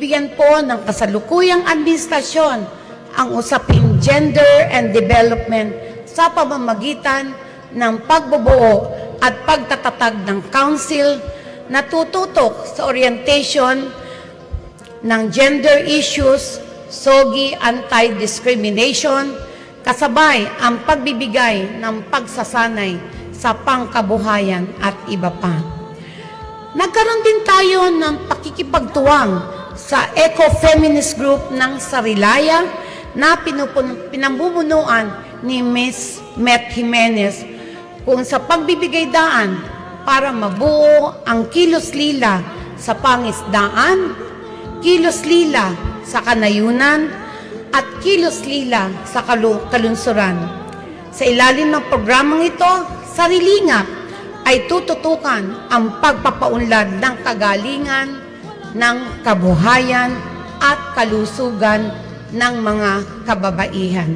Bibigyan po ng kasalukuyang administrasyon ang usaping gender and development sa pamamagitan ng pagbubuo at pagtatatag ng council na tututok sa orientation ng gender issues, SOGI anti-discrimination, kasabay ang pagbibigay ng pagsasanay sa pangkabuhayan at iba pa. Nagkaroon din tayo ng pakikipagtuwang sa eco-feminist group ng Sarilaya na pinamumunuan ni Ms. Met Jimenez kung sa pagbibigay daan para mabuo ang kilos lila sa pangisdaan, kilos lila sa kanayunan, at kilos lila sa kalunsuran. Sa ilalim ng programang ito, Sarilingap ay tututukan ang pagpapaunlad ng kagalingan, ng kabuhayan at kalusugan ng mga kababaihan.